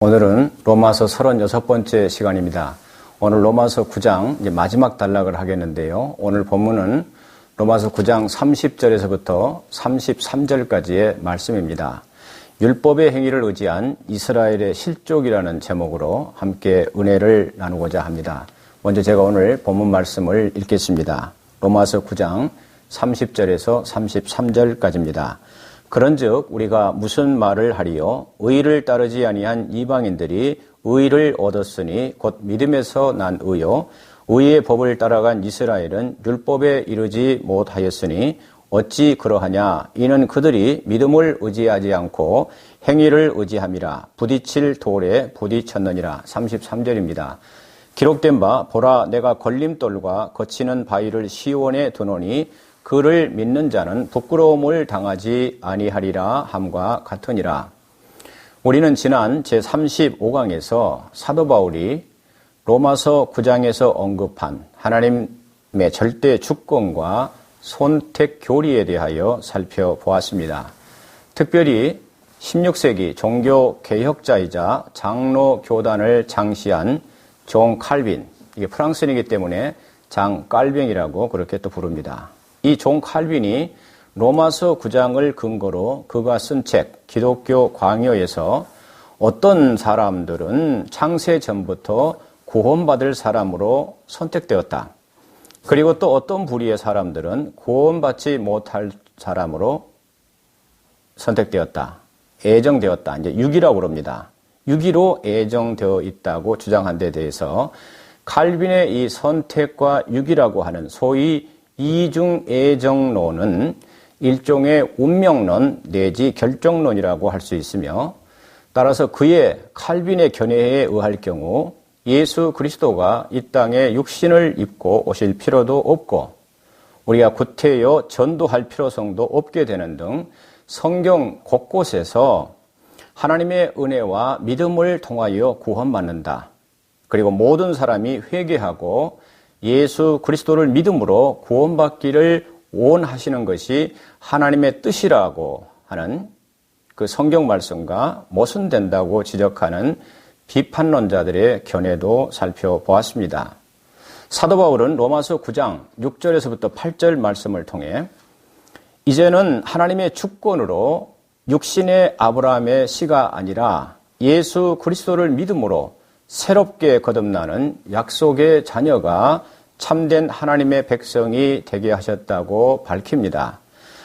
오늘은 로마서 36번째 시간입니다. 오늘 로마서 9장 이제 마지막 단락을 하겠는데요. 오늘 본문은 로마서 9장 30절에서부터 33절까지의 말씀입니다. 율법의 행위를 의지한 이스라엘의 실족이라는 제목으로 함께 은혜를 나누고자 합니다. 먼저 제가 오늘 본문 말씀을 읽겠습니다. 로마서 9장 30절에서 33절까지입니다. 그런즉 우리가 무슨 말을 하리요? 의를 따르지 아니한 이방인들이 의를 얻었으니 곧 믿음에서 난 의요. 의의 법을 따라간 이스라엘은 율법에 이르지 못하였으니 어찌 그러하냐? 이는 그들이 믿음을 의지하지 않고 행위를 의지함이라. 부딪힐 돌에 부딪혔느니라. 33절입니다. 기록된 바 보라 내가 걸림돌과 거치는 바위를 시온에 두노니 그를 믿는 자는 부끄러움을 당하지 아니하리라 함과 같으니라. 우리는 지난 제35강에서 사도 바울이 로마서 9장에서 언급한 하나님의 절대 주권과 선택 교리에 대하여 살펴보았습니다. 특별히 16세기 종교 개혁자이자 장로 교단을 창시한 존 칼빈, 이게 프랑스인이기 때문에 장 깔뱅이라고 그렇게 또 부릅니다. 이 존 칼빈이 로마서 9장을 근거로 그가 쓴 책 기독교 광야에서 어떤 사람들은 창세 전부터 구원받을 사람으로 선택되었다. 그리고 또 어떤 부류의 사람들은 구원받지 못할 사람으로 선택되었다. 애정되었다. 이제 유기라고 그럽니다. 유기로 애정되어 있다고 주장한 데 대해서 칼빈의 이 선택과 유기라고 하는 소위 이중애정론은 일종의 운명론 내지 결정론이라고 할 수 있으며, 따라서 그의 칼빈의 견해에 의할 경우 예수 그리스도가 이 땅에 육신을 입고 오실 필요도 없고 우리가 구태여 전도할 필요성도 없게 되는 등 성경 곳곳에서 하나님의 은혜와 믿음을 통하여 구원받는다. 그리고 모든 사람이 회개하고 예수 그리스도를 믿음으로 구원받기를 원하시는 것이 하나님의 뜻이라고 하는 그 성경 말씀과 모순된다고 지적하는 비판론자들의 견해도 살펴보았습니다. 사도 바울은 로마서 9장 6절에서부터 8절 말씀을 통해 이제는 하나님의 주권으로 육신의 아브라함의 씨가 아니라 예수 그리스도를 믿음으로 새롭게 거듭나는 약속의 자녀가 참된 하나님의 백성이 되게 하셨다고 밝힙니다.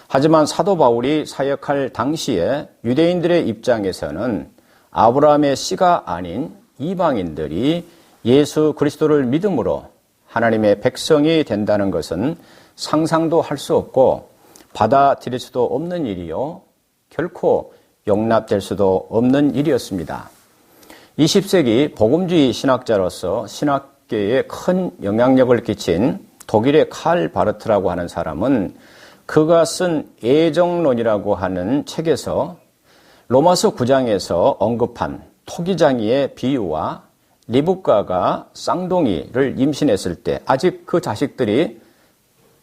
하지만 사도 바울이 사역할 당시에 유대인들의 입장에서는 아브라함의 씨가 아닌 이방인들이 예수 그리스도를 믿음으로 하나님의 백성이 된다는 것은 상상도 할 수 없고 받아들일 수도 없는 일이요, 결코 용납될 수도 없는 일이었습니다. 20세기 복음주의 신학자로서 신학계에 큰 영향력을 끼친 독일의 칼 바르트라고 하는 사람은 그가 쓴 애정론이라고 하는 책에서 로마서 9장에서 언급한 토기장이의 비유와 리브가가 쌍둥이를 임신했을 때 아직 그 자식들이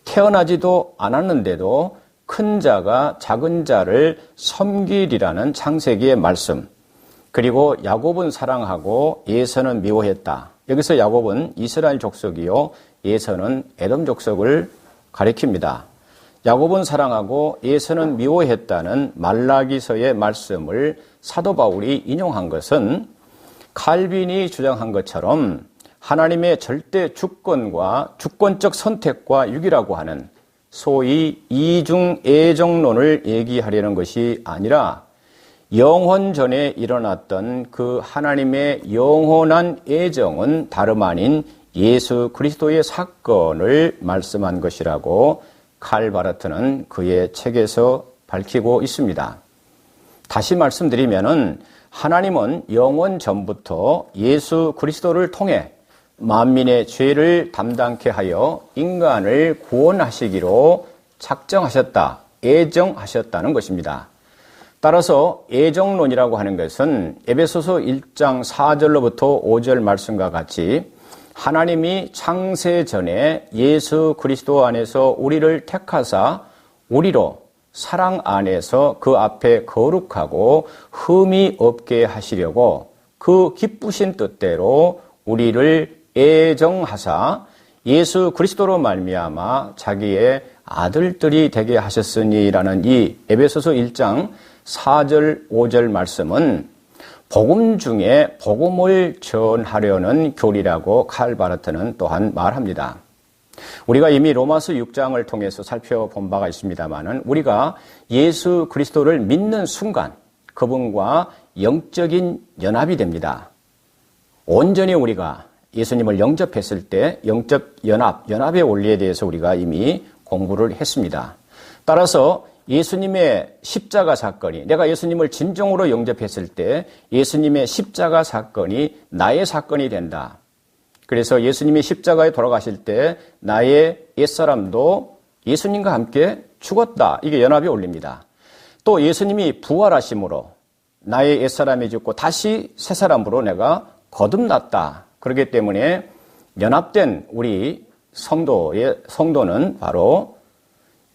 태어나지도 않았는데도 큰 자가 작은 자를 섬기리라는 창세기의 말씀, 그리고 야곱은 사랑하고 에서는 미워했다. 여기서 야곱은 이스라엘 족속이요 에서는 에돔 족속을 가리킵니다. 야곱은 사랑하고 에서는 미워했다는 말라기서의 말씀을 사도 바울이 인용한 것은 칼빈이 주장한 것처럼 하나님의 절대 주권과 주권적 선택과 유기라고 하는 소위 이중애정론을 얘기하려는 것이 아니라 영혼 전에 일어났던 그 하나님의 영원한 애정은 다름 아닌 예수 그리스도의 사건을 말씀한 것이라고 칼 바르트는 그의 책에서 밝히고 있습니다. 다시 말씀드리면은 하나님은 영원 전부터 예수 그리스도를 통해 만민의 죄를 담당케 하여 인간을 구원하시기로 작정하셨다, 애정하셨다는 것입니다. 따라서 애정론이라고 하는 것은 에베소서 1장 4절로부터 5절 말씀과 같이 하나님이 창세 전에 예수 그리스도 안에서 우리를 택하사 우리로 사랑 안에서 그 앞에 거룩하고 흠이 없게 하시려고 그 기쁘신 뜻대로 우리를 애정하사 예수 그리스도로 말미암아 자기의 아들들이 되게 하셨으니라는 이 에베소서 1장 4절 5절 말씀은 복음 중에 복음을 전하려는 교리라고 칼 바르트는 또한 말합니다. 우리가 이미 로마서 6장을 통해서 살펴본 바가 있습니다만은 우리가 예수 그리스도를 믿는 순간 그분과 영적인 연합이 됩니다. 온전히 우리가 예수님을 영접했을 때 영적 연합의 원리에 대해서 우리가 이미 공부를 했습니다. 따라서 예수님의 십자가 사건이, 내가 예수님을 진정으로 영접했을 때 예수님의 십자가 사건이 나의 사건이 된다. 그래서 예수님이 십자가에 돌아가실 때 나의 옛사람도 예수님과 함께 죽었다. 이게 연합의 원리입니다. 또 예수님이 부활하심으로 나의 옛사람이 죽고 다시 새 사람으로 내가 거듭났다. 그렇기 때문에 연합된 우리 성도는 바로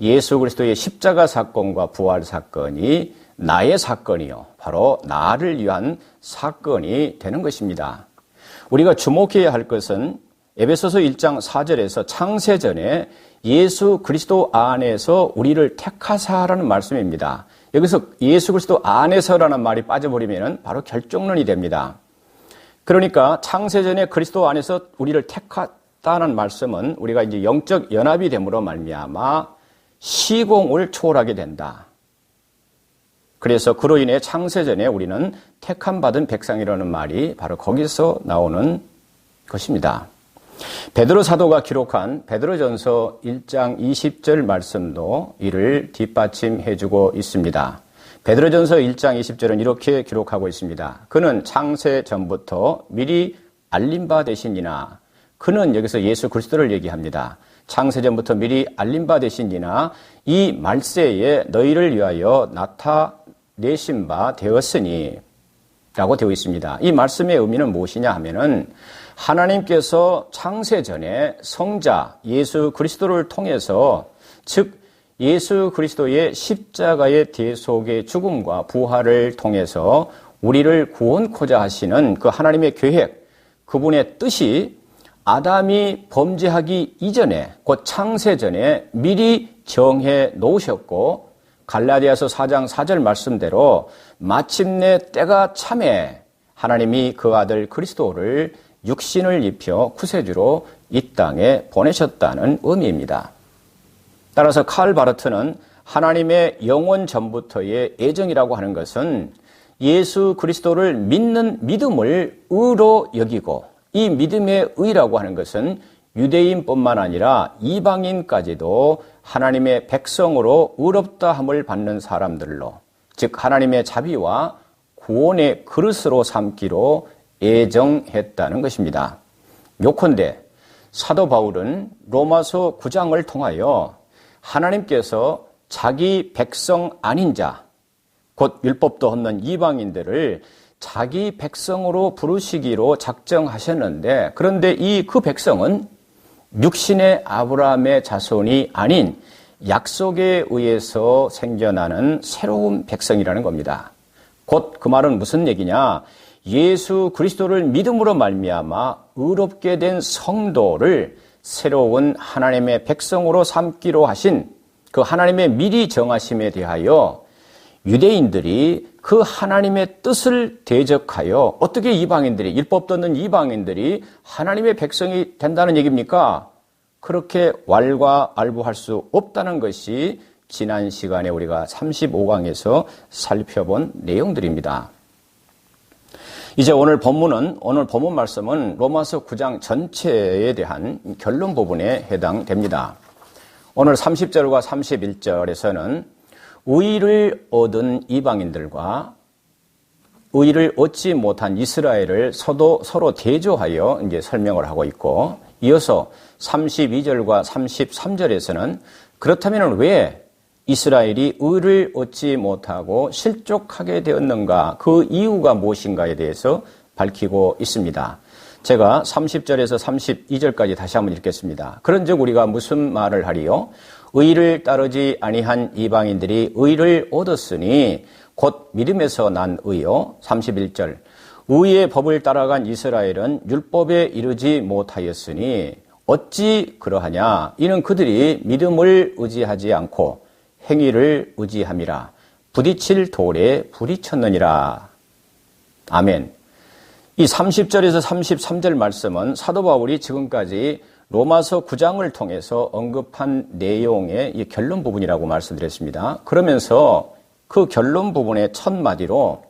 예수 그리스도의 십자가 사건과 부활 사건이 나의 사건이요. 바로 나를 위한 사건이 되는 것입니다. 우리가 주목해야 할 것은 에베소서 1장 4절에서 창세전에 예수 그리스도 안에서 우리를 택하사라는 말씀입니다. 여기서 예수 그리스도 안에서라는 말이 빠져버리면 바로 결정론이 됩니다. 그러니까 창세전에 그리스도 안에서 우리를 택했다는 말씀은 우리가 이제 영적 연합이 됨으로 말미암아 시공을 초월하게 된다. 그래서 그로 인해 창세전에 우리는 택함 받은 백성이라는 말이 바로 거기서 나오는 것입니다. 베드로 사도가 기록한 베드로전서 1장 20절 말씀도 이를 뒷받침해주고 있습니다. 베드로전서 1장 20절은 이렇게 기록하고 있습니다. 그는 창세 전부터 미리 알린 바 되시니나, 그는 여기서 예수 그리스도를 얘기합니다. 창세 전부터 미리 알린 바 되시니나 이 말세에 너희를 위하여 나타내신 바 되었으니 라고 되어 있습니다. 이 말씀의 의미는 무엇이냐 하면은 하나님께서 창세 전에 성자 예수 그리스도를 통해서, 즉 예수 그리스도의 십자가의 대속의 죽음과 부활을 통해서 우리를 구원코자 하시는 그 하나님의 계획, 그분의 뜻이 아담이 범죄하기 이전에, 곧 창세 전에 미리 정해 놓으셨고, 갈라디아서 4장 4절 말씀대로 마침내 때가 참에 하나님이 그 아들 그리스도를 육신을 입혀 구세주로 이 땅에 보내셨다는 의미입니다. 따라서 칼 바르트는 하나님의 영원 전부터의 애정이라고 하는 것은 예수 그리스도를 믿는 믿음을 의로 여기고, 이 믿음의 의라고 하는 것은 유대인뿐만 아니라 이방인까지도 하나님의 백성으로 의롭다 함을 받는 사람들로, 즉 하나님의 자비와 구원의 그릇으로 삼기로 애정했다는 것입니다. 요컨대 사도 바울은 로마서 9장을 통하여 하나님께서 자기 백성 아닌 자, 곧 율법도 없는 이방인들을 자기 백성으로 부르시기로 작정하셨는데, 그런데 그 백성은 육신의 아브라함의 자손이 아닌 약속에 의해서 생겨나는 새로운 백성이라는 겁니다. 곧 그 말은 무슨 얘기냐? 예수 그리스도를 믿음으로 말미암아 의롭게 된 성도를 새로운 하나님의 백성으로 삼기로 하신 그 하나님의 미리 정하심에 대하여 유대인들이 그 하나님의 뜻을 대적하여 어떻게 이방인들이, 율법도 없는 이방인들이 하나님의 백성이 된다는 얘기입니까? 그렇게 왈가왈부할 수 없다는 것이 지난 시간에 우리가 35강에서 살펴본 내용들입니다. 이제 오늘 본문 말씀은 로마서 9장 전체에 대한 결론 부분에 해당됩니다. 오늘 30절과 31절에서는 의를 얻은 이방인들과 의를 얻지 못한 이스라엘을 서로 대조하여 이제 설명을 하고 있고, 이어서 32절과 33절에서는 그렇다면 왜 이스라엘이 의를 얻지 못하고 실족하게 되었는가, 그 이유가 무엇인가에 대해서 밝히고 있습니다. 제가 30절에서 32절까지 다시 한번 읽겠습니다. 그런즉 우리가 무슨 말을 하리요? 의를 따르지 아니한 이방인들이 의를 얻었으니 곧 믿음에서 난 의요. 31절. 의의 법을 따라간 이스라엘은 율법에 이르지 못하였으니 어찌 그러하냐? 이는 그들이 믿음을 의지하지 않고 행위를 의지함이라. 부딪힐 돌에 부딪혔느니라. 아멘. 이 30절에서 33절 말씀은 사도 바울이 지금까지 로마서 9장을 통해서 언급한 내용의 이 결론 부분이라고 말씀드렸습니다. 그러면서 그 결론 부분의 첫 마디로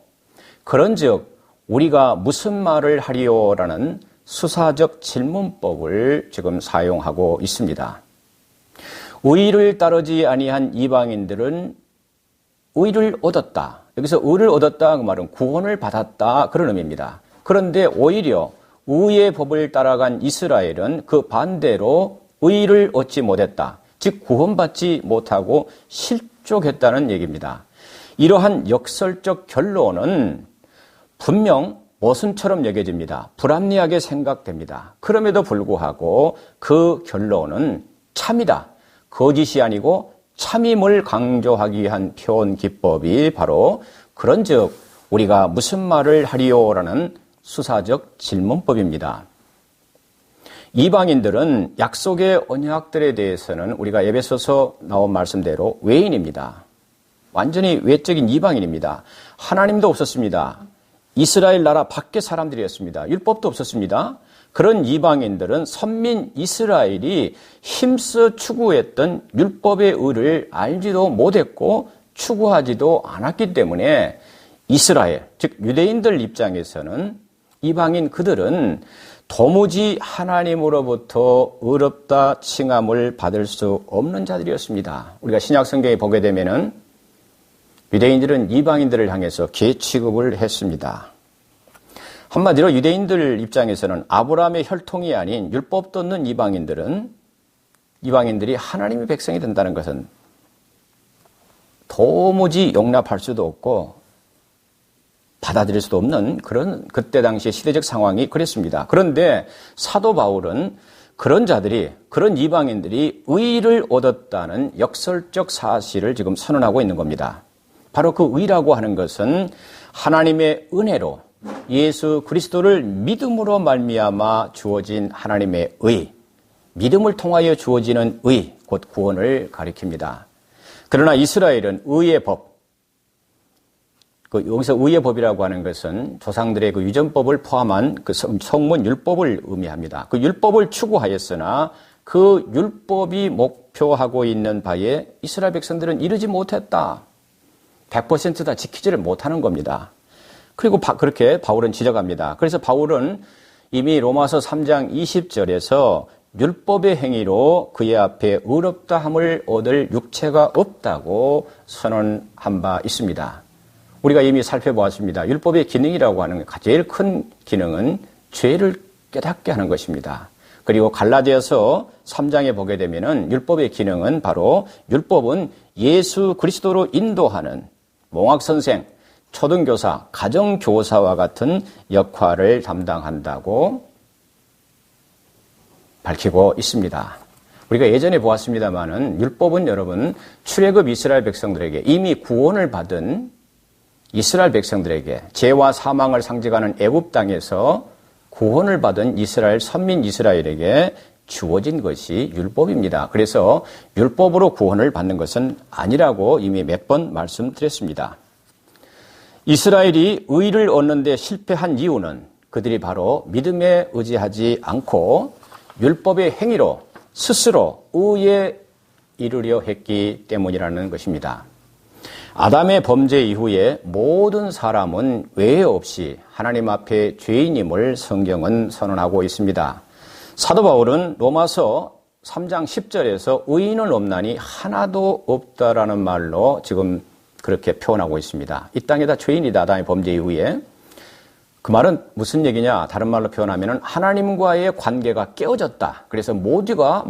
그런즉 우리가 무슨 말을 하리요라는 수사적 질문법을 지금 사용하고 있습니다. 의를 따르지 아니한 이방인들은 의를 얻었다. 여기서 의를 얻었다 그 말은 구원을 받았다 그런 의미입니다. 그런데 오히려 의의 법을 따라간 이스라엘은 그 반대로 의를 얻지 못했다. 즉 구원받지 못하고 실족했다는 얘기입니다. 이러한 역설적 결론은 분명 모순처럼 여겨집니다. 불합리하게 생각됩니다. 그럼에도 불구하고 그 결론은 참이다. 거짓이 아니고 참임을 강조하기 위한 표현 기법이 바로 그런즉 우리가 무슨 말을 하리요라는 수사적 질문법입니다. 이방인들은 약속의 언약들에 대해서는 우리가 에베소서 나온 말씀대로 외인입니다. 완전히 외적인 이방인입니다. 하나님도 없었습니다. 이스라엘 나라 밖의 사람들이었습니다. 율법도 없었습니다. 그런 이방인들은 선민 이스라엘이 힘써 추구했던 율법의 의를 알지도 못했고 추구하지도 않았기 때문에 이스라엘, 즉 유대인들 입장에서는 이방인 그들은 도무지 하나님으로부터 의롭다 칭함을 받을 수 없는 자들이었습니다. 우리가 신약 성경에 보게 되면은 유대인들은 이방인들을 향해서 개 취급을 했습니다. 한마디로 유대인들 입장에서는 아브라함의 혈통이 아닌 율법도 없는 이방인들이 하나님의 백성이 된다는 것은 도무지 용납할 수도 없고 받아들일 수도 없는 그런 그때 당시의 시대적 상황이 그랬습니다. 그런데 사도 바울은 그런 자들이, 그런 이방인들이 의를 얻었다는 역설적 사실을 지금 선언하고 있는 겁니다. 바로 그 의라고 하는 것은 하나님의 은혜로 예수 그리스도를 믿음으로 말미암아 주어진 하나님의 의, 믿음을 통하여 주어지는 의, 곧 구원을 가리킵니다. 그러나 이스라엘은 의의 법, 여기서 의의 법이라고 하는 것은 조상들의 그 유전법을 포함한 그 성문 율법을 의미합니다. 그 율법을 추구하였으나 그 율법이 목표하고 있는 바에 이스라엘 백성들은 이르지 못했다. 100% 다 지키지를 못하는 겁니다. 그리고 그렇게 바울은 지적합니다. 그래서 바울은 이미 로마서 3장 20절에서 율법의 행위로 그의 앞에 의롭다함을 얻을 육체가 없다고 선언한 바 있습니다. 우리가 이미 살펴보았습니다. 율법의 기능이라고 하는 제일 큰 기능은 죄를 깨닫게 하는 것입니다. 그리고 갈라디아서 3장에 보게 되면은 율법의 기능은 바로 율법은 예수 그리스도로 인도하는 몽학선생, 초등교사, 가정교사와 같은 역할을 담당한다고 밝히고 있습니다. 우리가 예전에 보았습니다마는 율법은 여러분 출애굽 이스라엘 백성들에게 이미 구원을 받은 이스라엘 백성들에게 죄와 사망을 상징하는 애굽 땅에서 구원을 받은 이스라엘 선민 이스라엘에게 주어진 것이 율법입니다. 그래서 율법으로 구원을 받는 것은 아니라고 이미 몇 번 말씀드렸습니다. 이스라엘이 의를 얻는 데 실패한 이유는 그들이 바로 믿음에 의지하지 않고 율법의 행위로 스스로 의에 이르려 했기 때문이라는 것입니다. 아담의 범죄 이후에 모든 사람은 외에 없이 하나님 앞에 죄인임을 성경은 선언하고 있습니다. 사도 바울은 로마서 3장 10절에서 의인은 없나니 하나도 없다라는 말로 지금 그렇게 표현하고 있습니다. 이 땅에 다 죄인이다. 아담의 범죄 이후에. 그 말은 무슨 얘기냐? 다른 말로 표현하면 하나님과의 관계가 깨어졌다. 그래서 모두가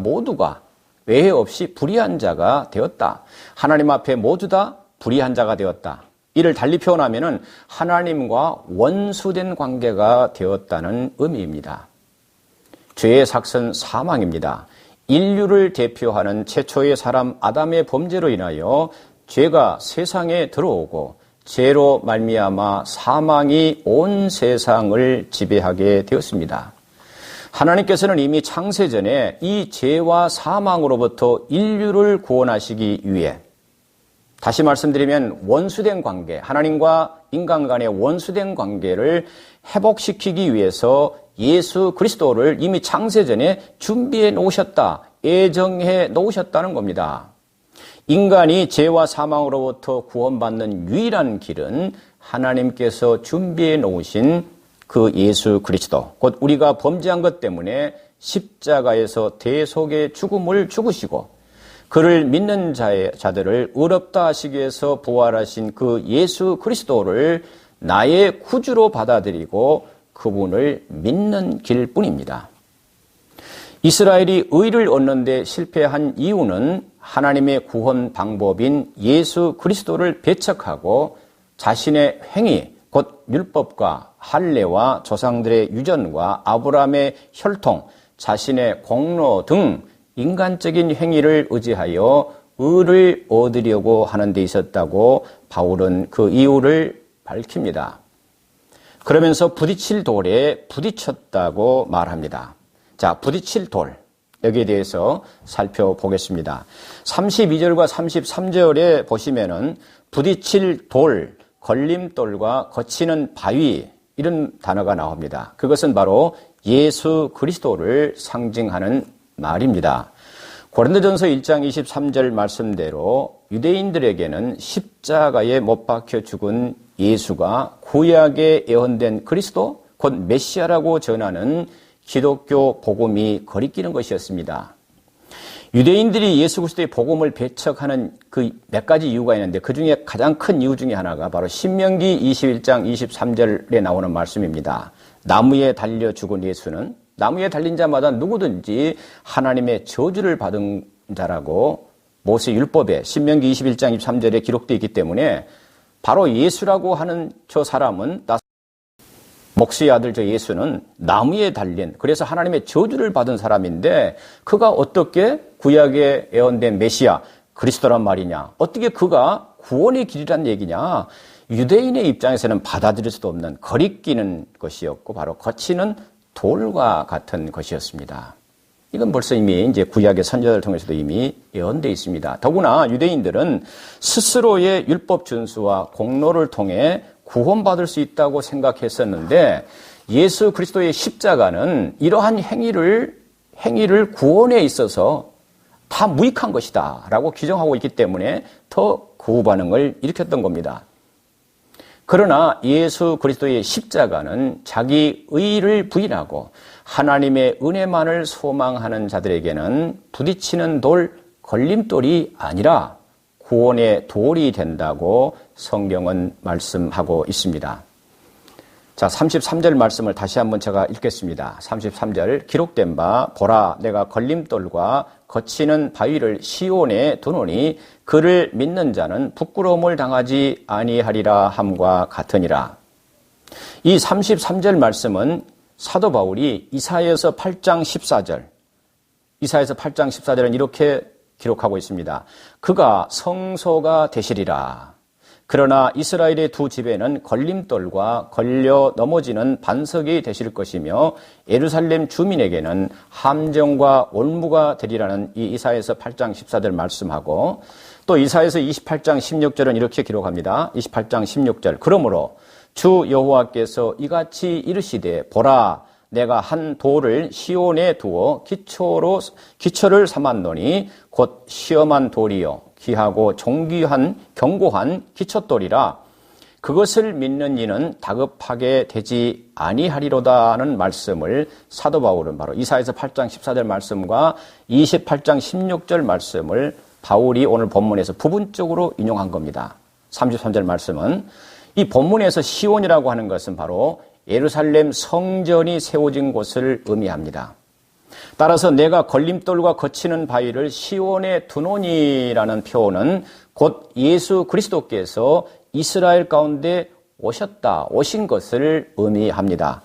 외에 없이 불의한 자가 되었다. 하나님 앞에 모두 다 불의한 자가 되었다. 이를 달리 표현하면 하나님과 원수된 관계가 되었다는 의미입니다. 죄의 삭은 사망입니다. 인류를 대표하는 최초의 사람 아담의 범죄로 인하여 죄가 세상에 들어오고 죄로 말미암아 사망이 온 세상을 지배하게 되었습니다. 하나님께서는 이미 창세전에 이 죄와 사망으로부터 인류를 구원하시기 위해, 다시 말씀드리면 원수된 관계, 하나님과 인간 간의 원수된 관계를 회복시키기 위해서 예수 그리스도를 이미 창세전에 준비해 놓으셨다, 예정해 놓으셨다는 겁니다. 인간이 죄와 사망으로부터 구원받는 유일한 길은 하나님께서 준비해 놓으신 그 예수 그리스도, 곧 우리가 범죄한 것 때문에 십자가에서 대속의 죽음을 죽으시고 그를 믿는 자들을 의롭다 하시기 위해서 부활하신 그 예수 그리스도를 나의 구주로 받아들이고 그분을 믿는 길뿐입니다. 이스라엘이 의를 얻는 데 실패한 이유는 하나님의 구원 방법인 예수 그리스도를 배척하고 자신의 행위, 곧 율법과 할례와 조상들의 유전과 아브라함의 혈통, 자신의 공로 등 인간적인 행위를 의지하여 의를 얻으려고 하는 데 있었다고 바울은 그 이유를 밝힙니다. 그러면서 부딪힐 돌에 부딪혔다고 말합니다. 자, 부딪힐 돌, 여기에 대해서 살펴보겠습니다. 32절과 33절에 보시면은 부딪힐 돌, 걸림돌과 거치는 바위, 이런 단어가 나옵니다. 그것은 바로 예수 그리스도를 상징하는 말입니다. 고린도전서 1장 23절 말씀대로 유대인들에게는 십자가에 못 박혀 죽은 예수가 구약에 예언된 그리스도, 곧 메시아라고 전하는 기독교 복음이 거리끼는 것이었습니다. 유대인들이 예수 그리스도의 복음을 배척하는 그 몇 가지 이유가 있는데 그 중에 가장 큰 이유 중에 하나가 바로 신명기 21장 23절에 나오는 말씀입니다. 나무에 달려 죽은 예수는 나무에 달린 자마다 누구든지 하나님의 저주를 받은 자라고 모세 율법에 신명기 21장 23절에 기록되어 있기 때문에 바로 예수라고 하는 저 사람은 목수의 아들 저 예수는 나무에 달린, 그래서 하나님의 저주를 받은 사람인데 그가 어떻게 구약에 예언된 메시아 그리스도란 말이냐, 어떻게 그가 구원의 길이란 얘기냐, 유대인의 입장에서는 받아들일 수도 없는 거리끼는 것이었고 바로 거치는 돌과 같은 것이었습니다. 이건 벌써 이미 이제 구약의 선지자를 통해서도 이미 예언되어 있습니다. 더구나 유대인들은 스스로의 율법 준수와 공로를 통해 구원받을 수 있다고 생각했었는데 예수 그리스도의 십자가는 이러한 행위를 구원에 있어서 다 무익한 것이다 라고 규정하고 있기 때문에 더 거부 반응을 일으켰던 겁니다. 그러나 예수 그리스도의 십자가는 자기 의를 부인하고 하나님의 은혜만을 소망하는 자들에게는 부딪히는 돌, 걸림돌이 아니라 구원의 돌이 된다고 성경은 말씀하고 있습니다. 자, 33절 말씀을 다시 한번 제가 읽겠습니다. 33절, 기록된 바 보라 내가 걸림돌과 거치는 바위를 시온에 두노니 그를 믿는 자는 부끄러움을 당하지 아니하리라 함과 같으니라. 이 33절 말씀은 사도 바울이 이사야서 8장 14절, 이사야서 8장 14절은 이렇게 기록하고 있습니다. 그가 성소가 되시리라. 그러나 이스라엘의 두 집에는 걸림돌과 걸려 넘어지는 반석이 되실 것이며 예루살렘 주민에게는 함정과 올무가 되리라는 이 이사야서 8장 14절 말씀하고 또 이사야서 28장 16절은 이렇게 기록합니다. 28장 16절, 그러므로 주 여호와께서 이같이 이르시되 보라 내가 한 돌을 시온에 두어 기초를 삼았노니 곧 시험한 돌이요 귀하고 견고한 기초돌이라. 그것을 믿는 이는 다급하게 되지 아니하리로다는 말씀을 사도 바울은 바로 이사야서 8장 14절 말씀과 28장 16절 말씀을 바울이 오늘 본문에서 부분적으로 인용한 겁니다. 33절 말씀은 이 본문에서 시온이라고 하는 것은 바로 예루살렘 성전이 세워진 곳을 의미합니다. 따라서 내가 걸림돌과 거치는 바위를 시온에 두노니라는 표현은 곧 예수 그리스도께서 이스라엘 가운데 오신 것을 의미합니다.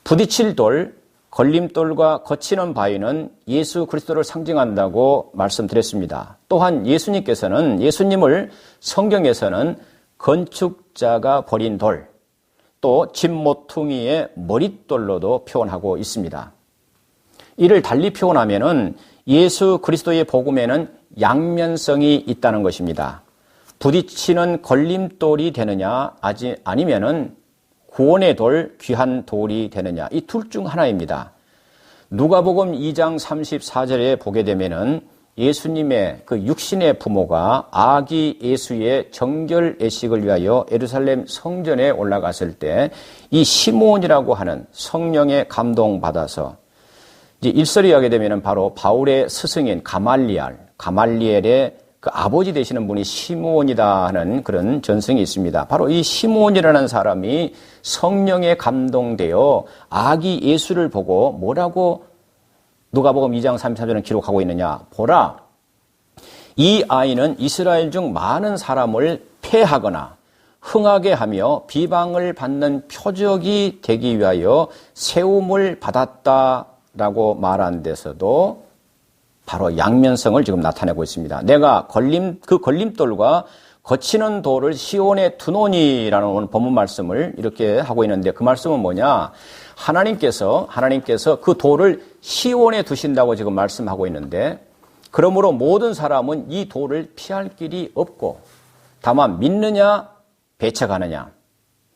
부딪힐 돌, 걸림돌과 거치는 바위는 예수 그리스도를 상징한다고 말씀드렸습니다. 또한 예수님을 성경에서는 건축자가 버린 돌, 또 집모퉁이의 머릿돌로도 표현하고 있습니다. 이를 달리 표현하면은 예수 그리스도의 복음에는 양면성이 있다는 것입니다. 부딪히는 걸림돌이 되느냐, 아니면은 구원의 돌, 귀한 돌이 되느냐, 이 둘 중 하나입니다. 누가복음 2장 34절에 보게 되면은 예수님의 그 육신의 부모가 아기 예수의 정결 예식을 위하여 예루살렘 성전에 올라갔을 때 이 시몬이라고 하는 성령의 감동받아서 이제 일설이 하게 되면은 바로 바울의 스승인 가말리엘의 그 아버지 되시는 분이 시몬이다 하는 그런 전승이 있습니다. 바로 이 시몬이라는 사람이 성령에 감동되어 아기 예수를 보고 뭐라고 누가복음 2장 33절은 기록하고 있느냐. 보라, 이 아이는 이스라엘 중 많은 사람을 패하거나 흥하게 하며 비방을 받는 표적이 되기 위하여 세움을 받았다라고 말한 데서도 바로 양면성을 지금 나타내고 있습니다. 내가 그 걸림돌과 거치는 돌을 시온에 두노니라는 오늘 본문 말씀을 이렇게 하고 있는데 그 말씀은 뭐냐? 하나님께서 그 돌을 시온에 두신다고 지금 말씀하고 있는데 그러므로 모든 사람은 이 돌을 피할 길이 없고 다만 믿느냐 배척하느냐.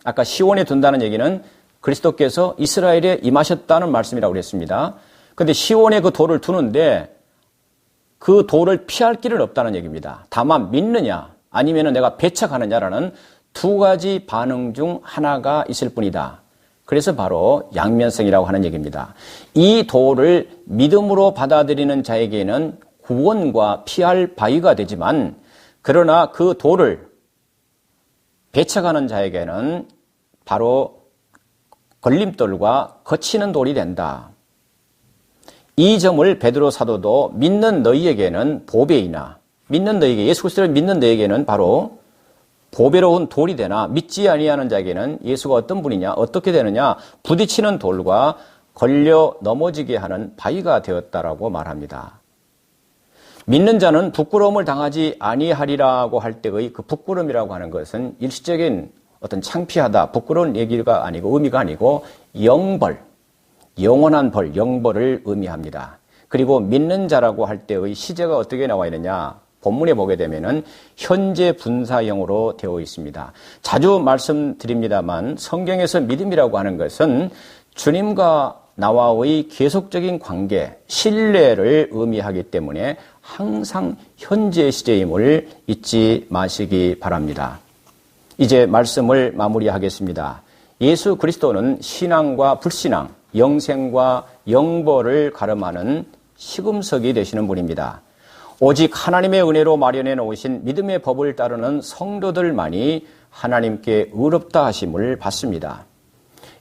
아까 시온에 둔다는 얘기는 그리스도께서 이스라엘에 임하셨다는 말씀이라고 그랬습니다. 그런데 시온에 그 돌을 두는데 그 돌을 피할 길은 없다는 얘기입니다. 다만 믿느냐 아니면 내가 배척하느냐라는 두 가지 반응 중 하나가 있을 뿐이다. 그래서 바로 양면성이라고 하는 얘기입니다. 이 돌을 믿음으로 받아들이는 자에게는 구원과 피할 바위가 되지만 그러나 그 돌을 배척하는 자에게는 바로 걸림돌과 거치는 돌이 된다. 이 점을 베드로 사도도 믿는 너희에게는 보배이나 예수 그리스도를 믿는 너희에게는 바로 보배로운 돌이 되나 믿지 아니하는 자에게는 예수가 어떤 분이냐 어떻게 되느냐 부딪히는 돌과 걸려 넘어지게 하는 바위가 되었다라고 말합니다. 믿는 자는 부끄러움을 당하지 아니하리라고 할 때의 그 부끄러움이라고 하는 것은 일시적인 어떤 창피하다 부끄러운 얘기가 아니고 의미가 아니고 영원한 벌, 영벌을 의미합니다. 그리고 믿는 자라고 할 때의 시제가 어떻게 나와 있느냐? 본문에 보게 되면은 현재 분사형으로 되어 있습니다. 자주 말씀드립니다만 성경에서 믿음이라고 하는 것은 주님과 나와의 계속적인 관계, 신뢰를 의미하기 때문에 항상 현재 시제임을 잊지 마시기 바랍니다. 이제 말씀을 마무리하겠습니다. 예수 그리스도는 신앙과 불신앙, 영생과 영벌을 가름하는 시금석이 되시는 분입니다. 오직 하나님의 은혜로 마련해 놓으신 믿음의 법을 따르는 성도들만이 하나님께 의롭다 하심을 받습니다.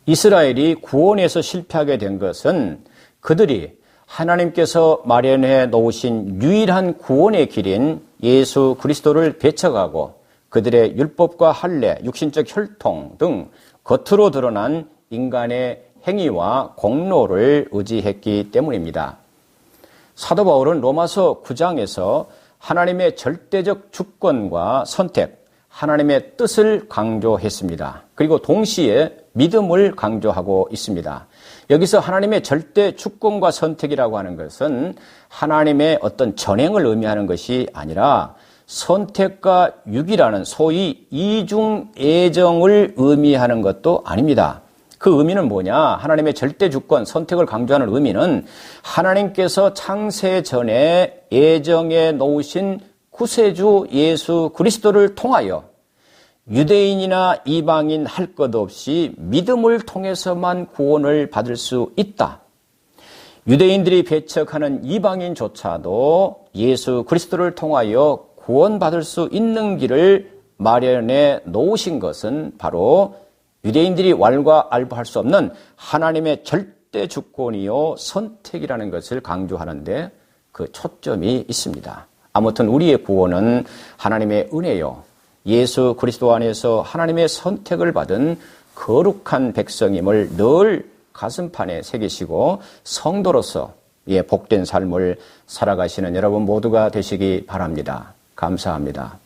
이스라엘이 구원에서 실패하게 된 것은 그들이 하나님께서 마련해 놓으신 유일한 구원의 길인 예수 그리스도를 배척하고 그들의 율법과 할례, 육신적 혈통 등 겉으로 드러난 인간의 행위와 공로를 의지했기 때문입니다. 사도 바울은 로마서 9장에서 하나님의 절대적 주권과 선택, 하나님의 뜻을 강조했습니다. 그리고 동시에 믿음을 강조하고 있습니다. 여기서 하나님의 절대 주권과 선택이라고 하는 것은 하나님의 어떤 전행을 의미하는 것이 아니라 선택과 유기라는 소위 이중애정을 의미하는 것도 아닙니다. 그 의미는 뭐냐? 하나님의 절대 주권, 선택을 강조하는 의미는 하나님께서 창세 전에 예정해 놓으신 구세주 예수 그리스도를 통하여 유대인이나 이방인 할 것 없이 믿음을 통해서만 구원을 받을 수 있다. 유대인들이 배척하는 이방인조차도 예수 그리스도를 통하여 구원받을 수 있는 길을 마련해 놓으신 것은 바로 유대인들이 왈가왈부할 수 없는 하나님의 절대 주권이요 선택이라는 것을 강조하는데 그 초점이 있습니다. 아무튼 우리의 구원은 하나님의 은혜요 예수 그리스도 안에서 하나님의 선택을 받은 거룩한 백성임을 늘 가슴판에 새기시고 성도로서 복된 삶을 살아가시는 여러분 모두가 되시기 바랍니다. 감사합니다.